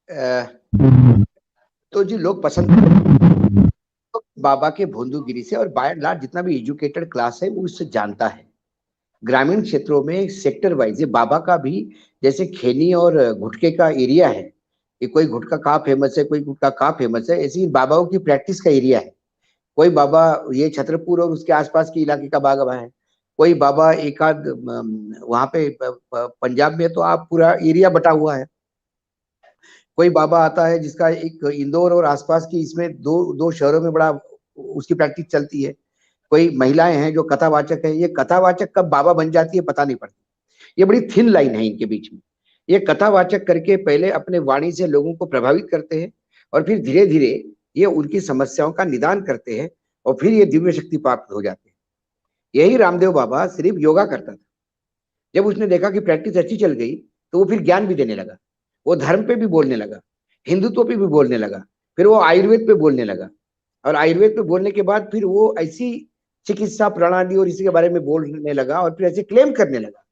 तो जी लोग पसंद करते तो बाबा के भोंदूगिरी से, और बाय एंड लार्ज जितना भी एजुकेटेड क्लास है वो उससे जानता है। ग्रामीण क्षेत्रों में सेक्टर वाइज ये बाबा का भी, जैसे खैनी और गुटके का एरिया है कि कोई गुटका कहाँ फेमस है, कोई गुटका कहाँ फेमस है, ऐसी बाबाओं की प्रैक्टिस का एरिया है। कोई बाबा ये छतरपुर और उसके आसपास के इलाके का बाबा है, कोई बाबा एक आध वहां पे पंजाब में तो आप पूरा एरिया बटा हुआ है। कोई बाबा आता है जिसका एक इंदौर और आसपास की, इसमें दो दो शहरों में बड़ा उसकी प्रैक्टिस चलती है। कोई महिलाएं हैं जो कथावाचक है, ये कथावाचक कब बाबा बन जाती है पता नहीं पड़ती। ये बड़ी थिन लाइन है इनके बीच में। ये कथावाचक करके पहले अपने वाणी से लोगों को प्रभावित करते हैं, और फिर धीरे धीरे ये उनकी समस्याओं का निदान करते हैं, और फिर ये दिव्य शक्ति प्राप्त हो जाते हैं। यही रामदेव बाबा सिर्फ योगा करता था। जब उसने देखा कि प्रैक्टिस अच्छी चल गई, तो वो फिर ज्ञान भी देने लगा। वो धर्म पे भी बोलने लगा, हिंदुत्व पे भी बोलने लगा, फिर वो आयुर्वेद पे बोलने लगा। और आयुर्वेद पे बोलने के बाद फिर वो ऐसी चिकित्सा प्रणाली और इसी के बारे में बोलने लगा, और फिर ऐसे क्लेम करने लगा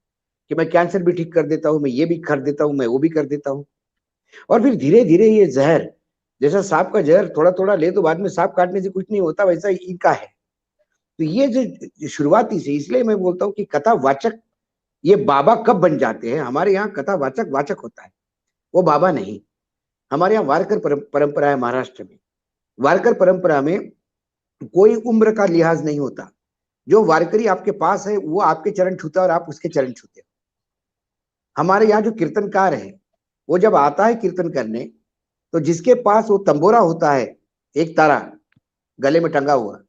कि मैं कैंसर भी ठीक कर देता हूँ, मैं ये भी कर देता हूँ, मैं वो भी कर देता हूँ। और फिर धीरे धीरे ये जहर, जैसा सांप का जहर थोड़ा थोड़ा ले तो बाद में सांप काटने से कुछ नहीं होता, वैसा इनका है। तो ये जो शुरुआती से, इसलिए मैं बोलता हूँ कि कथावाचक ये बाबा कब बन जाते हैं। हमारे यहाँ कथावाचक वाचक होता है, वो बाबा नहीं। हमारे यहाँ वारकर परंपरा है महाराष्ट्र में। वारकर परंपरा में कोई उम्र का लिहाज नहीं होता। जो वारकरी आपके पास है वो आपके चरण छूता है और आप उसके चरण छूते हो। हमारे यहाँ जो कीर्तनकार है, वो जब आता है कीर्तन करने, तो जिसके पास वो तंबोरा होता है, एक तारा गले में टंगा हुआ,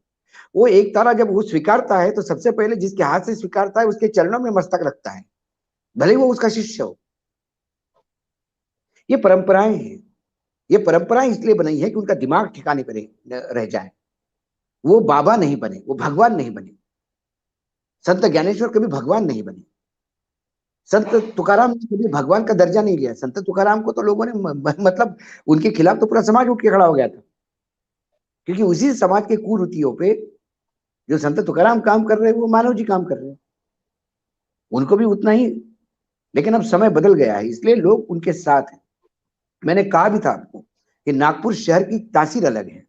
वो एक तारा जब वो स्वीकारता है तो सबसे पहले जिसके हाथ से स्वीकारता है उसके चरणों में मस्तक रखता है, भले ही वो उसका शिष्य हो। ये परंपराएं हैं। ये परंपराएं इसलिए बनाई है कि उनका दिमाग ठिकाने पर रह जाए। वो बाबा नहीं बने, वो भगवान नहीं बने। संत ज्ञानेश्वर कभी भगवान नहीं बने। संत तुकाराम ने कभी भगवान का दर्जा नहीं लिया। संत तुकाराम को तो लोगों ने मतलब उनके खिलाफ तो पूरा समाज उठ के खड़ा हो गया था, क्योंकि उसी समाज के कुरीतियों पे जो संत तुकाराम काम कर रहे हैं वो मानव जी काम कर रहे हैं, उनको भी उतना ही। लेकिन अब समय बदल गया है, इसलिए लोग उनके साथ हैं। मैंने कहा भी था आपको कि नागपुर शहर की तासीर अलग है।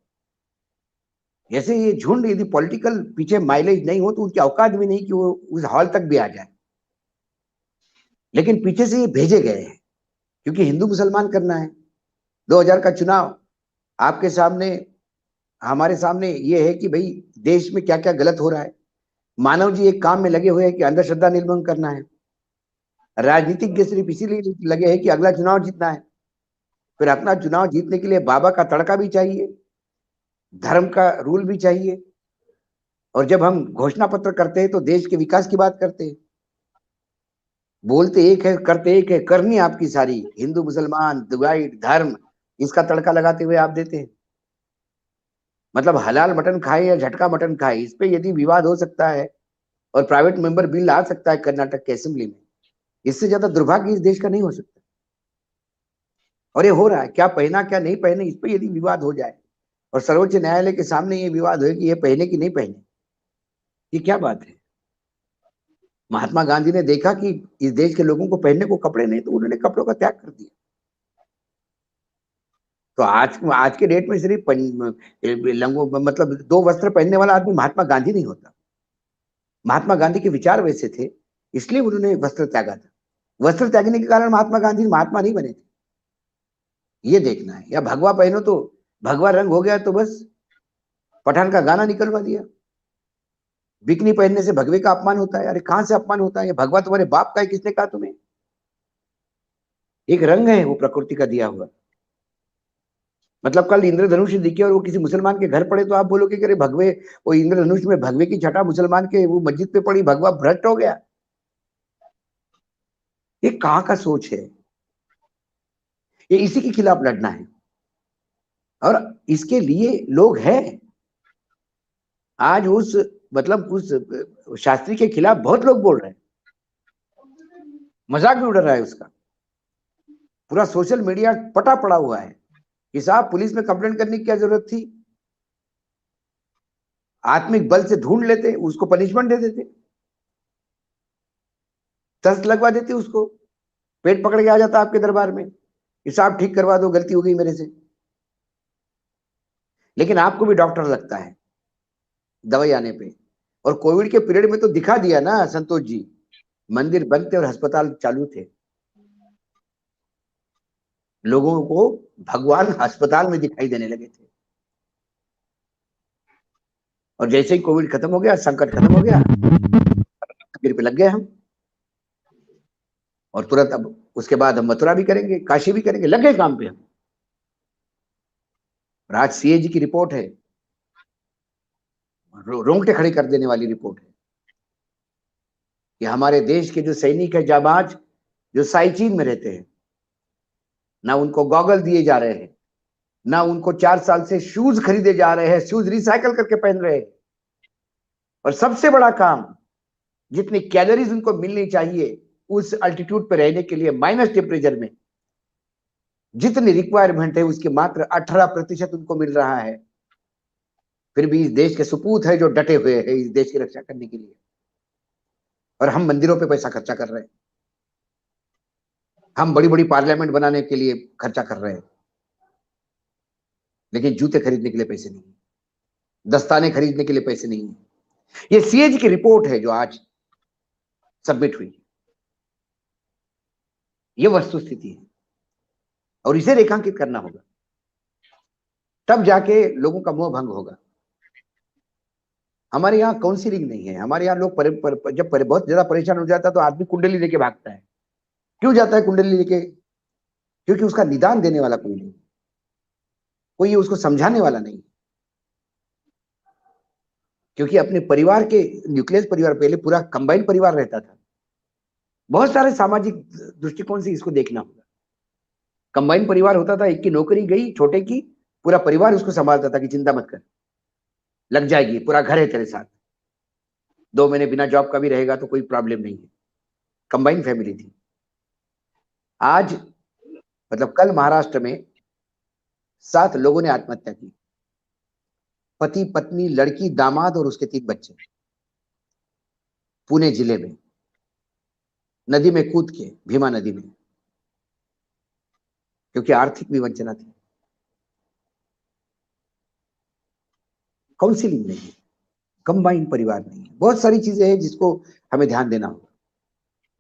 जैसे ये झुंड यदि पॉलिटिकल पीछे माइलेज नहीं हो तो उनकी औकात भी नहीं कि वो उस हॉल तक भी आ जाए, लेकिन पीछे से ये भेजे गए हैं क्योंकि हिंदू मुसलमान करना है। 2000 का चुनाव आपके सामने, हमारे सामने ये है कि भाई देश में क्या क्या गलत हो रहा है। मानव जी एक काम में लगे हुए हैं कि अंधश्रद्धा निर्मूलन करना है। राजनीतिज्ञ सिर्फ इसीलिए लगे हैं कि अगला चुनाव जीतना है। फिर अपना चुनाव जीतने के लिए बाबा का तड़का भी चाहिए, धर्म का रूल भी चाहिए। और जब हम घोषणा पत्र करते हैं तो देश के विकास की बात करते हैं। बोलते एक है करते एक है, करनी आपकी सारी, हिंदू मुसलमान डिवाइड धर्म, इसका तड़का लगाते हुए आप देते हैं। मतलब हलाल मटन खाए या झटका मटन खाए, इस पे यदि विवाद हो सकता है और प्राइवेट मेंबर बिल आ सकता है कर्नाटक के असेंबली में, इससे ज्यादा दुर्भाग्य इस देश का नहीं हो सकता। और ये हो रहा है, क्या पहना क्या नहीं पहने इस पे यदि विवाद हो जाए और सर्वोच्च न्यायालय के सामने ये विवाद हो कि ये पहने कि नहीं पहने, ये क्या बात है। महात्मा गांधी ने देखा कि इस देश के लोगों को पहनने को कपड़े नहीं, तो उन्होंने कपड़ों का त्याग कर दिया। तो आज आज के डेट में सिर्फ लंगो मतलब दो वस्त्र पहनने वाला आदमी महात्मा गांधी नहीं होता। महात्मा गांधी के विचार वैसे थे, इसलिए उन्होंने वस्त्र त्यागा था। वस्त्र त्यागने के कारण महात्मा गांधी महात्मा नहीं बने थे। ये देखना है। या भगवा पहनो तो भगवा रंग हो गया तो बस पठान का गाना निकलवा दिया। बिकनी पहनने से भगवे का अपमान होता है। अरे कहां से अपमान होता है? ये भगवा तुम्हारे बाप का है, किसने कहा तुम्हें? एक रंग है वो प्रकृति का दिया हुआ। मतलब कल इंद्रधनुष दिखे और वो किसी मुसलमान के घर पड़े तो आप बोलोगे कि अरे भगवे, वो इंद्रधनुष में भगवे की छटा मुसलमान के वो मस्जिद पे पड़ी, भगवा भ्रष्ट हो गया। ये कहाँ का सोच है? ये इसी के खिलाफ लड़ना है, और इसके लिए लोग हैं। आज उस मतलब उस शास्त्री के खिलाफ बहुत लोग बोल रहे हैं, मजाक भी उड़ रहा है उसका। पूरा सोशल मीडिया पटा पड़ा हुआ है कि साहब पुलिस में कंप्लेंट करने की क्या जरूरत थी? आत्मिक बल से ढूंढ लेते, उसको पनिशमेंट दे देते, तस्त लगवा देते उसको, पेट पकड़ के आ जाता आपके दरबार में। कि साहब ठीक करवा दो, गलती हो गई मेरे से। लेकिन आपको भी डॉक्टर लगता है दवाई आने पे। और कोविड के पीरियड में तो दिखा दिया ना संतोष जी, मंदिर बंद थे और अस्पताल चालू थे। लोगों को भगवान अस्पताल में दिखाई देने लगे थे। और जैसे ही कोविड खत्म हो गया, संकट खत्म हो गया, फिर पे लग गए हम। और तुरंत अब उसके बाद हम मथुरा भी करेंगे, काशी भी करेंगे, लग गए काम पे हम। और आज सीएजी की रिपोर्ट है, रोंगटे खड़े कर देने वाली रिपोर्ट है, कि हमारे देश के जो सैनिक है जाबाज, जो साइचीन में रहते हैं, ना उनको गॉगल दिए जा रहे हैं, ना उनको 4 साल से शूज खरीदे जा रहे हैं, शूज रिसाइकल करके पहन रहे हैं। और सबसे बड़ा काम, जितनी कैलोरीज उनको मिलनी चाहिए उस अल्टीट्यूड पर रहने के लिए माइनस टेम्परेचर में, जितनी रिक्वायरमेंट है उसके मात्र 18% उनको मिल रहा है। फिर भी इस देश के सुपूत है जो डटे हुए हैं इस देश की रक्षा करने के लिए। और हम मंदिरों पे पैसा खर्चा कर रहे हैं, हम बड़ी बड़ी पार्लियामेंट बनाने के लिए खर्चा कर रहे हैं, लेकिन जूते खरीदने के लिए पैसे नहीं, दस्ताने खरीदने के लिए पैसे नहीं। ये सीएजी की रिपोर्ट है जो आज सबमिट हुई, ये वस्तु स्थिति है। और इसे रेखांकित करना होगा, तब जाके लोगों का मोह भंग होगा। हमारे यहाँ काउंसिलिंग नहीं है। हमारे यहाँ लोग बहुत ज्यादा परेशान हो जाता है तो आदमी कुंडली लेके भागता है। क्यों जाता है कुंडली लेके? क्योंकि उसका निदान देने वाला कोई नहीं, कोई उसको समझाने वाला नहीं। क्योंकि अपने परिवार के न्यूक्लियस परिवार, पहले पूरा कंबाइंड परिवार रहता था। बहुत सारे सामाजिक दृष्टिकोण से इसको देखना होगा। कंबाइंड परिवार होता था, एक की नौकरी गई छोटे की, पूरा परिवार उसको संभालता था कि चिंता मत कर, लग जाएगी, पूरा घर है तेरे साथ, 2 महीने बिना जॉब का भी रहेगा तो कोई प्रॉब्लम नहीं है। कंबाइंड फैमिली थी। आज मतलब कल महाराष्ट्र में 7 लोगों ने आत्महत्या की, पति पत्नी, लड़की, दामाद और उसके 3 बच्चे, पुणे जिले में नदी में कूद के, भीमा नदी में, क्योंकि आर्थिक विवंचना थी। काउंसिलिंग नहीं है, कंबाइंड परिवार नहीं है, बहुत सारी चीजें हैं जिसको हमें ध्यान देना होगा।